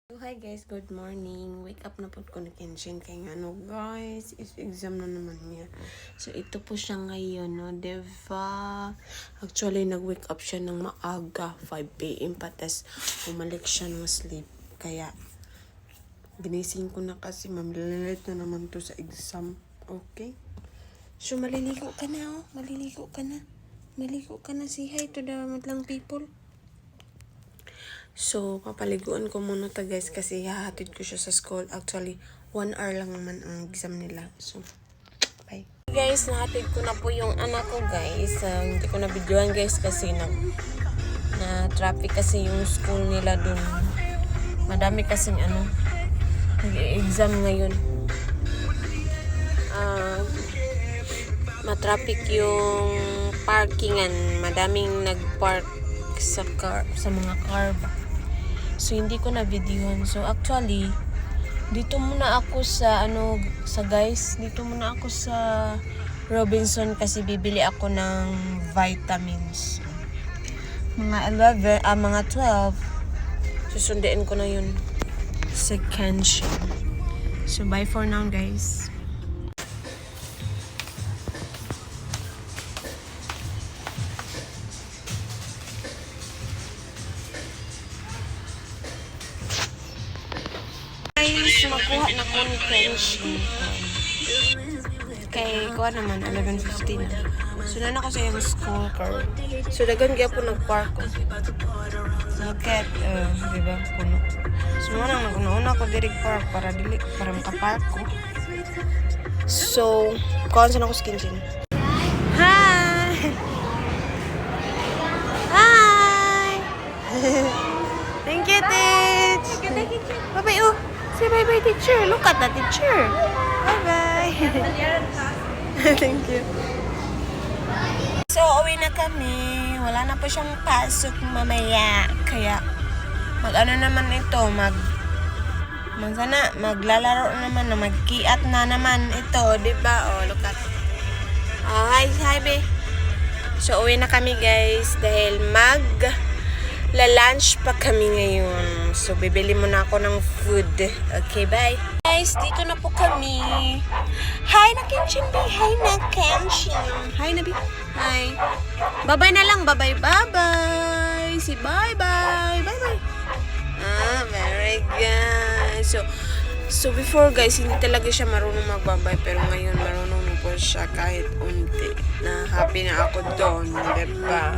Hi guys, good morning. Wake up na po ko ni Kenshin kay ano guys, is exam na naman niya. So ito po siya ngayon, no, diba? Actually nag-wake up siya ng maaga, 5 PM pa, tas umalik siya ng sleep. Kaya ginising ko na kasi mamlilit na naman to sa exam. Okay? So maliligo ka na, oh. Maliligo ka na. Maligo ka na, say hi to the madlang people. So, papaliguan ko muna to guys kasi hahatid ko siya sa school. Actually, 1 hour lang naman ang exam nila. So, bye. Guys, nahatid ko na po yung anak ko guys. Hindi ko na videoan guys kasi na traffic kasi yung school nila dun. Madami kasing nag-exam ngayon. Matraffic yung parkingan. Madaming nag-park sa mga car ba. So hindi ko na videohan. So actually dito muna ako sa dito muna ako sa Robinson kasi bibili ako ng vitamins. Mga 12 susunduin ko na yun sa Kenshin. So bye for now guys. Makuha na ko ni Kenshin. Kay kuha naman, 11:15 na. So, na ako sa yung school car. So, dagan kaya po nag-park ko. Bakit? Diba? Puno. So, una ko direct park para makapark ko. So, kuhaan saan ako sa Kenshin. Hi! Hi! Thank you, Tich! Bye-bye, oh! Say bye-bye, teacher. Look at the teacher. Bye-bye. Thank you. So, uwi na kami. Wala na po siyang pasok mamaya. Kaya, maglalaro naman na magkiat na naman ito. Diba? Oh, look at. Oh, hi, be. So, uwi na kami, guys. Dahil lunch pa kami ngayon. So, bibili muna ako ng food. Okay, bye. Guys, dito na po kami. Hi na Kenshin, B. Hi na Kenshin. Hi na, B. Hi. Bye-bye na lang. Bye-bye. Bye-bye. Si bye-bye. Bye-bye. Very good. So before guys, hindi talaga siya marunong magbabay. Pero ngayon, marunong na po siya kahit unti. Na happy na ako doon. Diba?